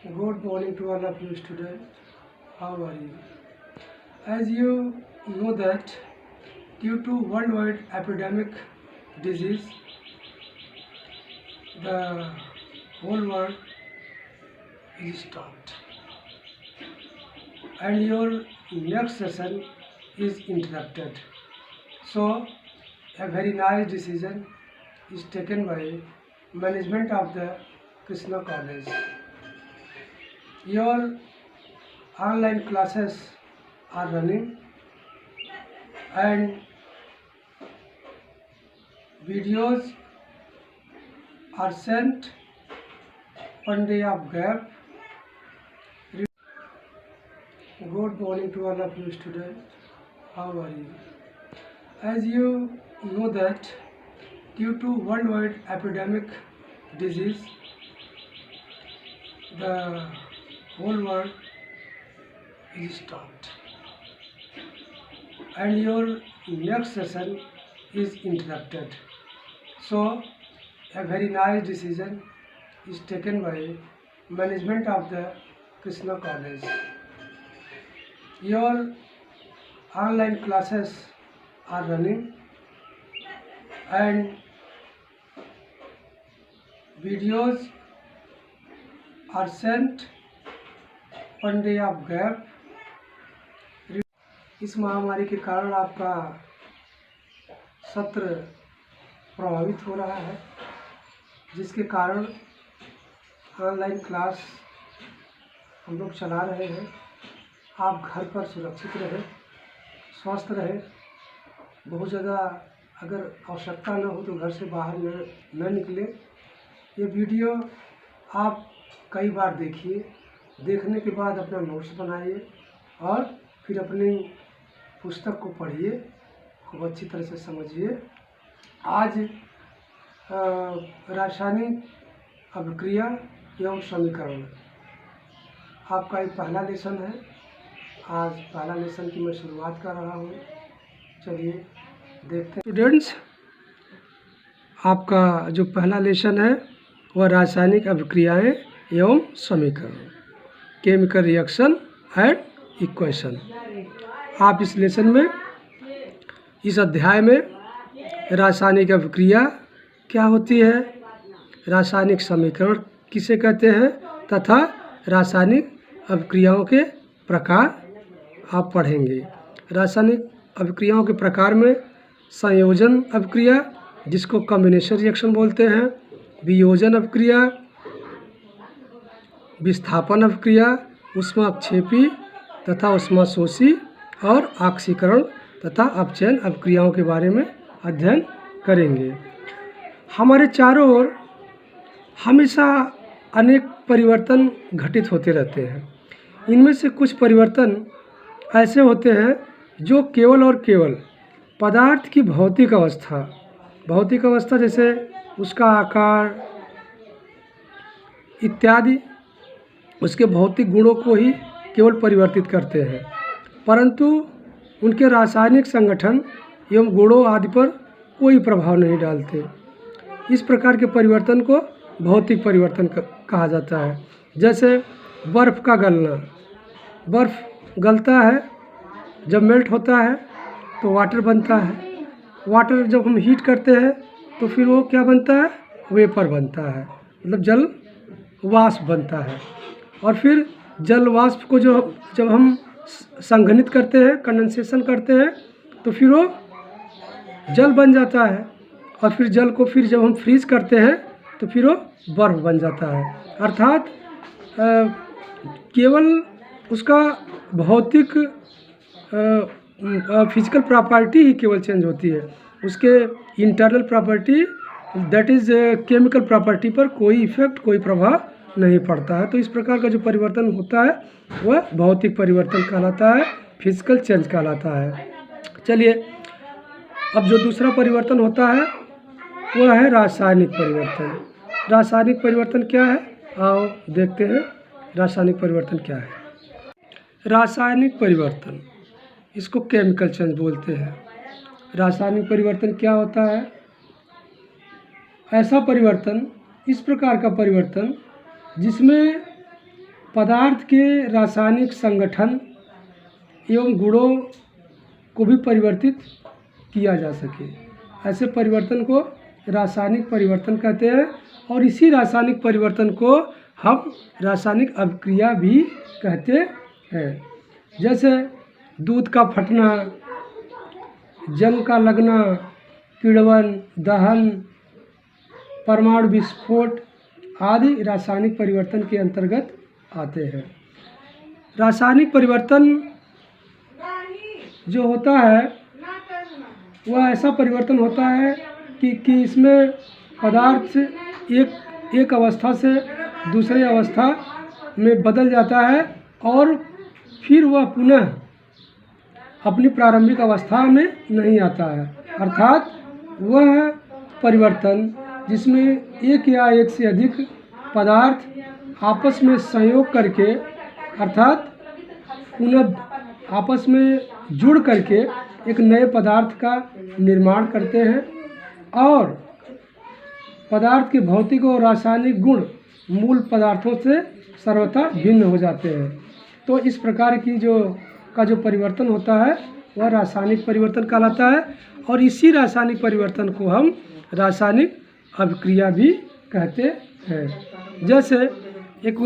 Good morning to all of you students. How are you? As you know that due to worldwide epidemic disease, the whole world is stopped. And your next session is interrupted. So a very nice decision is taken by management of the Krishna College. Your online classes are running and videos are sent. 1 day of gap. Good morning to all of you students. How are you? As you know that due to worldwide epidemic disease, the whole world is stopped. And your next session is interrupted. So a very nice decision is taken by management of the Krishna College. Your online classes are running and videos are sent. 1 day of gap. इस महामारी के कारण आपका सत्र प्रभावित हो रहा है, जिसके कारण ऑनलाइन क्लास हम लोग चला रहे हैं। आप घर पर सुरक्षित रहें, स्वस्थ रहें। बहुत ज़्यादा अगर आवश्यकता न हो तो घर से बाहर न निकलें। ये वीडियो आप कई बार देखिए, देखने के बाद अपना नोट्स बनाइए और फिर अपनी पुस्तक को पढ़िए, खूब अच्छी तरह से समझिए। आज रासायनिक अभिक्रिया एवं समीकरण आपका एक पहला लेसन है। आज पहला लेसन की मैं शुरुआत कर रहा हूँ। चलिए देखते हैं स्टूडेंट्स। आपका जो पहला लेसन है वह रासायनिक अभिक्रियाएं एवं समीकरण, केमिकल रिएक्शन एंड इक्वेशन। आप इस लेसन में, इस अध्याय में रासायनिक अभिक्रिया क्या होती है, रासायनिक समीकरण किसे कहते हैं तथा रासायनिक अभिक्रियाओं के प्रकार आप पढ़ेंगे। रासायनिक अभिक्रियाओं के प्रकार में संयोजन अभिक्रिया, जिसको कॉम्बिनेशन रिएक्शन बोलते हैं, वियोजन अभिक्रिया, विस्थापन अभिक्रिया, ऊष्माक्षेपी तथा ऊष्माशोषी और ऑक्सीकरण तथा अपचयन अभिक्रियाओं के बारे में अध्ययन करेंगे। हमारे चारों ओर हमेशा अनेक परिवर्तन घटित होते रहते हैं। इनमें से कुछ परिवर्तन ऐसे होते हैं जो केवल और केवल पदार्थ की भौतिक अवस्था जैसे उसका आकार इत्यादि, उसके भौतिक गुणों को ही केवल परिवर्तित करते हैं, परंतु उनके रासायनिक संगठन एवं गुणों आदि पर कोई प्रभाव नहीं डालते। इस प्रकार के परिवर्तन को भौतिक परिवर्तन कहा जाता है। जैसे बर्फ़ का गलना, बर्फ़ गलता है, जब मेल्ट होता है तो वाटर बनता है। वाटर जब हम हीट करते हैं तो फिर वो क्या बनता है, वेपर बनता है, मतलब जल वाष्प बनता है। और फिर जल वाष्प को जब हम संघनित करते हैं, कंडेंसेशन करते हैं, तो फिर वो जल बन जाता है। और फिर जल को फिर जब हम फ्रीज करते हैं तो फिर वो बर्फ़ बन जाता है। अर्थात केवल उसका भौतिक फिजिकल प्रॉपर्टी ही केवल चेंज होती है, उसके internal property that is chemical property पर कोई इफेक्ट, कोई प्रभाव नहीं पड़ता है। तो इस प्रकार का जो परिवर्तन होता है वह भौतिक परिवर्तन कहलाता है, फिजिकल चेंज कहलाता है। चलिए, अब जो दूसरा परिवर्तन होता है वह है रासायनिक परिवर्तन। रासायनिक परिवर्तन क्या है, आओ देखते हैं रासायनिक परिवर्तन क्या है। रासायनिक परिवर्तन, इसको केमिकल चेंज बोलते हैं। रासायनिक परिवर्तन क्या होता है, ऐसा परिवर्तन, इस प्रकार का परिवर्तन जिसमें पदार्थ के रासायनिक संगठन एवं गुणों को भी परिवर्तित किया जा सके, ऐसे परिवर्तन को रासायनिक परिवर्तन कहते हैं। और इसी रासायनिक परिवर्तन को हम रासायनिक अभिक्रिया भी कहते हैं। जैसे दूध का फटना, जंग का लगना, किण्वन, दहन, परमाणु विस्फोट आदि रासायनिक परिवर्तन के अंतर्गत आते हैं। रासायनिक परिवर्तन जो होता है वह ऐसा परिवर्तन होता है कि इसमें पदार्थ एक अवस्था से दूसरी अवस्था में बदल जाता है और फिर वह पुनः अपनी प्रारंभिक अवस्था में नहीं आता है। अर्थात वह परिवर्तन जिसमें एक या एक से अधिक पदार्थ आपस में संयोग करके अर्थात पुनः आपस में जुड़ करके एक नए पदार्थ का निर्माण करते हैं और पदार्थ के भौतिक और रासायनिक गुण मूल पदार्थों से सर्वथा भिन्न हो जाते हैं। तो इस प्रकार की जो परिवर्तन होता है वह रासायनिक परिवर्तन कहलाता है। और इसी रासायनिक परिवर्तन को हम रासायनिक अभिक्रिया भी कहते हैं। जैसे एक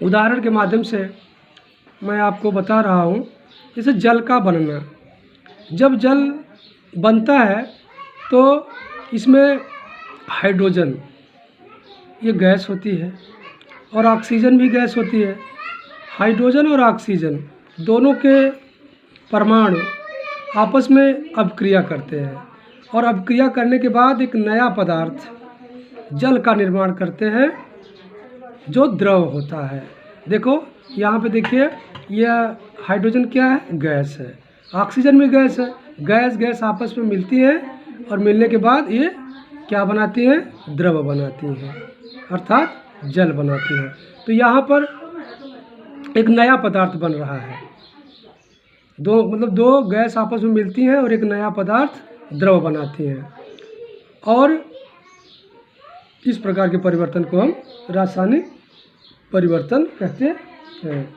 उदाहरण के माध्यम से मैं आपको बता रहा हूँ, जैसे जल का बनना। जब जल बनता है तो इसमें हाइड्रोजन ये गैस होती है और ऑक्सीजन भी गैस होती है। हाइड्रोजन और ऑक्सीजन दोनों के परमाणु आपस में अभिक्रिया करते हैं और अभिक्रिया करने के बाद एक नया पदार्थ जल का निर्माण करते हैं जो द्रव होता है। देखो यहाँ पे देखिए, यह हाइड्रोजन क्या है? गैस है। ऑक्सीजन भी गैस है। गैस आपस में मिलती है और मिलने के बाद ये क्या बनाती हैं? द्रव बनाती हैं, अर्थात जल बनाती हैं। तो यहाँ पर एक नया पदार्थ बन रहा है। दो गैस आपस में मिलती हैं और एक नया पदार्थ द्रव बनाती हैं और इस प्रकार के परिवर्तन को हम रासायनिक परिवर्तन कहते हैं।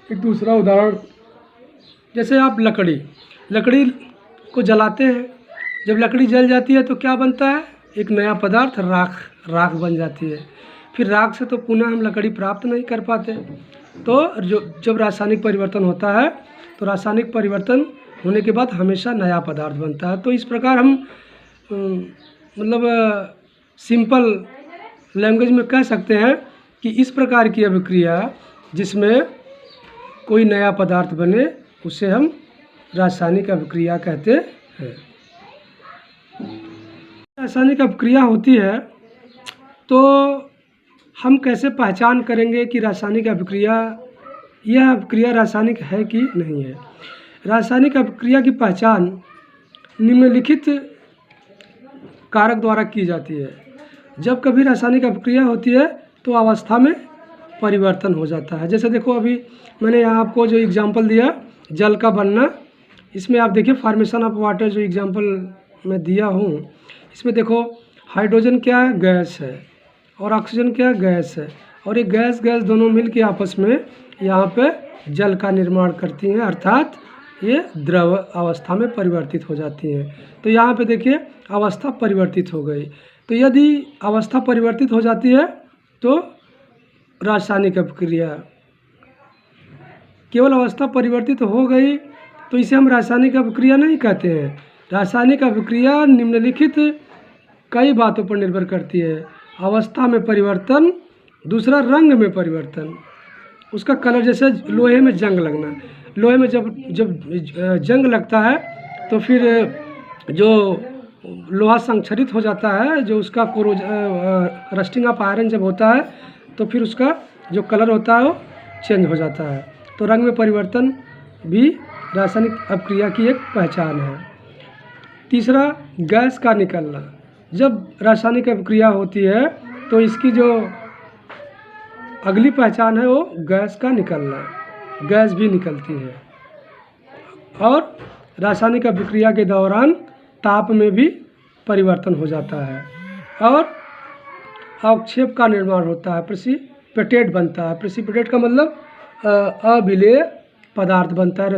एक दूसरा उदाहरण, जैसे आप लकड़ी को जलाते हैं। जब लकड़ी जल जाती है तो क्या बनता है? एक नया पदार्थ राख बन जाती है। फिर राख से तो पुनः हम लकड़ी प्राप्त नहीं कर पाते। तो जब रासायनिक परिवर्तन होता है तो रासायनिक परिवर्तन होने के बाद हमेशा नया पदार्थ बनता है। तो इस प्रकार हम सिंपल लैंग्वेज में कह सकते हैं कि इस प्रकार की अभिक्रिया जिसमें कोई नया पदार्थ बने उसे हम रासायनिक अभिक्रिया कहते हैं। रासायनिक अभिक्रिया होती है तो हम कैसे पहचान करेंगे कि रासायनिक अभिक्रिया यह अभिक्रिया रासायनिक है कि नहीं है? रासायनिक अभिक्रिया की पहचान निम्नलिखित कारक द्वारा की जाती है। जब कभी रासायनिक अभिक्रिया होती है तो अवस्था में परिवर्तन हो जाता है। जैसे देखो, अभी मैंने यहाँ आपको जो एग्जांपल दिया जल का बनना, इसमें आप देखिए फॉर्मेशन ऑफ वाटर जो एग्जांपल मैं दिया हूँ, इसमें देखो हाइड्रोजन क्या है? गैस है। और ऑक्सीजन क्या है? गैस है। और ये गैस दोनों मिल के आपस में यहाँ पे जल का निर्माण करती हैं, अर्थात ये द्रव अवस्था में परिवर्तित हो जाती हैं। तो यहाँ पे देखिए अवस्था परिवर्तित हो गई। तो यदि अवस्था परिवर्तित हो जाती है तो रासायनिक अभिक्रिया, केवल अवस्था परिवर्तित हो गई तो इसे हम रासायनिक अभिक्रिया नहीं कहते हैं। रासायनिक अभिक्रिया निम्नलिखित कई बातों पर निर्भर करती है। अवस्था में परिवर्तन, दूसरा रंग में परिवर्तन, उसका कलर। जैसे लोहे में जंग लगना, लोहे में जब जंग लगता है तो फिर जो लोहा संक्षरित हो जाता है, जो उसका रस्टिंग ऑफ आयरन जब होता है तो फिर उसका जो कलर होता है वो चेंज हो जाता है। तो रंग में परिवर्तन भी रासायनिक अभिक्रिया की एक पहचान है। तीसरा, गैस का निकलना। जब रासायनिक अभिक्रिया होती है तो इसकी जो अगली पहचान है वो गैस का निकलना, गैस भी निकलती है। और रासायनिक अभिक्रिया के दौरान ताप में भी परिवर्तन हो जाता है और अवक्षेप का निर्माण होता है, प्रेसिपिटेट बनता है। प्रेसिपिटेट का मतलब अविलेय पदार्थ बनता है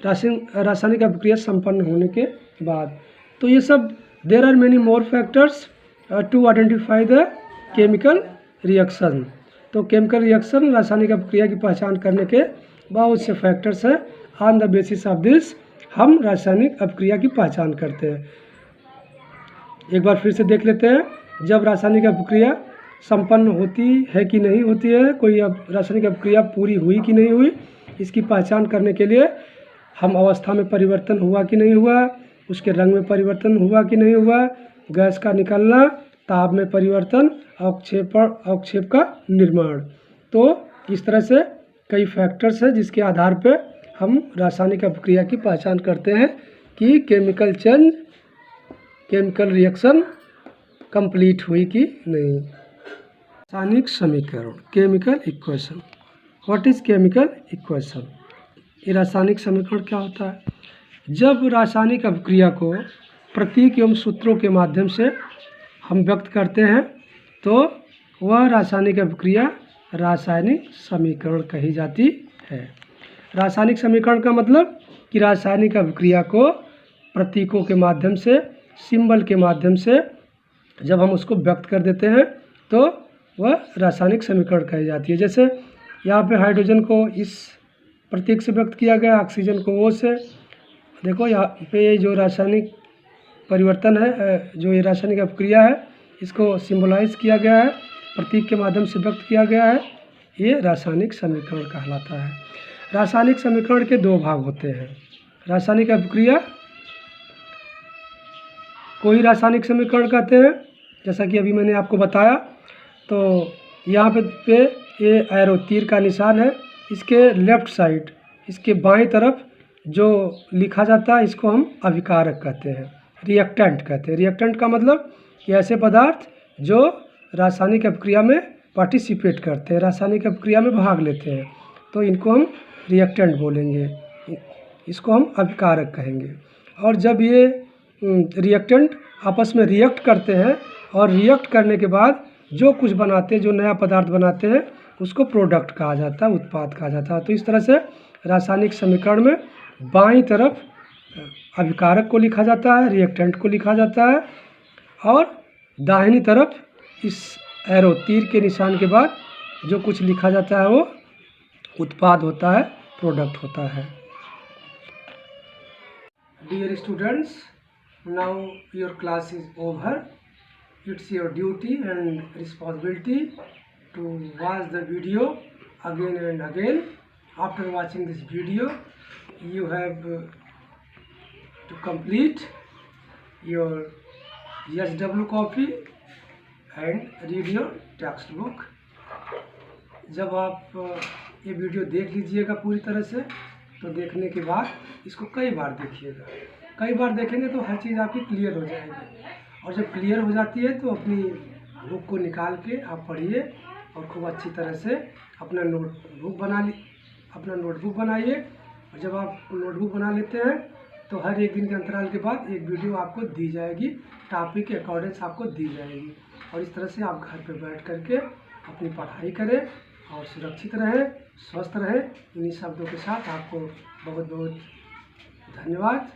रासायनिक अभिक्रिया संपन्न होने के बाद। तो ये सब there are many more factors to identify the chemical reaction. तो केमिकल रिएक्शन रासायनिक अभिक्रिया की पहचान करने के बहुत से फैक्टर्स हैं। On the basis of this हम रासायनिक अभिक्रिया की पहचान करते हैं। एक बार फिर से देख लेते हैं। जब रासायनिक अभिक्रिया संपन्न होती है कि नहीं होती है, कोई रासायनिक अभिक्रिया पूरी हुई कि नहीं हुई, इसकी पहचान करने के लिए हम अवस्था में परिवर्तन हुआ कि नहीं हुआ, उसके रंग में परिवर्तन हुआ कि नहीं हुआ, गैस का निकलना, ताप में परिवर्तन, अवक्षेप का निर्माण। तो इस तरह से कई फैक्टर्स हैं जिसके आधार पे हम रासायनिक अभिक्रिया की पहचान करते हैं कि केमिकल रिएक्शन कंप्लीट हुई कि नहीं। रासायनिक समीकरण, chemical equation. What is chemical equation? ये रासायनिक समीकरण क्या होता है? जब रासायनिक अभिक्रिया को प्रतीक एवं सूत्रों के माध्यम से हम व्यक्त करते हैं तो वह रासायनिक अभिक्रिया रासायनिक समीकरण कही जाती है। रासायनिक समीकरण का मतलब कि रासायनिक अभिक्रिया को प्रतीकों के माध्यम से, सिंबल के माध्यम से जब हम उसको व्यक्त कर देते हैं तो वह रासायनिक समीकरण कही जाती है। जैसे यहाँ पे हाइड्रोजन को इस प्रतीक से व्यक्त किया गया, ऑक्सीजन को ओ से। देखो यहाँ पे ये जो रासायनिक परिवर्तन है, जो ये रासायनिक अभिक्रिया है, इसको सिंबलाइज किया गया है, प्रतीक के माध्यम से व्यक्त किया गया है। ये रासायनिक समीकरण कहलाता है। रासायनिक समीकरण के दो भाग होते हैं। रासायनिक अभिक्रिया को ही रासायनिक समीकरण कहते हैं, जैसा कि अभी मैंने आपको बताया। तो यहाँ पे ये एरो तीर का निशान है, इसके लेफ्ट साइड, इसके बाएं तरफ जो लिखा जाता है इसको हम अभिकारक कहते हैं, रिएक्टेंट कहते हैं। रिएक्टेंट का मतलब कि ऐसे पदार्थ जो रासायनिक अभिक्रिया में पार्टिसिपेट करते हैं, रासायनिक अभिक्रिया में भाग लेते हैं, तो इनको हम रिएक्टेंट बोलेंगे, इसको हम अभिकारक कहेंगे। और जब ये रिएक्टेंट आपस में रिएक्ट करते हैं और रिएक्ट करने के बाद जो कुछ बनाते हैं, जो नया पदार्थ बनाते हैं, उसको प्रोडक्ट कहा जाता है, उत्पाद कहा जाता है। तो इस तरह से रासायनिक समीकरण में बाईं तरफ अभिकारक को लिखा जाता है, रिएक्टेंट को लिखा जाता है, और दाहिनी तरफ इस एरो तीर के निशान के बाद जो कुछ लिखा जाता है वो उत्पाद होता है, प्रोडक्ट होता है। Dear students, now your class is over. It's your duty and responsibility to watch the video again and again. After watching this video, you have to complete your SW copy and read your textbook. जब आप ये video देख लीजिएगा पूरी तरह से, तो देखने के बाद इसको कई बार देखिएगा। कई बार देखेंगे तो हर चीज़ आपकी क्लियर हो जाएगी, और जब क्लियर हो जाती है तो अपनी बुक को निकाल के आप पढ़िए और खूब अच्छी तरह से अपना नोटबुक बनाइए। और जब आप नोटबुक बना लेते हैं तो हर एक दिन के अंतराल के बाद एक वीडियो आपको दी जाएगी, टॉपिक के अकॉर्डिंग आपको दी जाएगी। और इस तरह से आप घर पर बैठ करके अपनी पढ़ाई करें और सुरक्षित रहें, स्वस्थ रहें। इन्हीं शब्दों के साथ आपको बहुत बहुत धन्यवाद।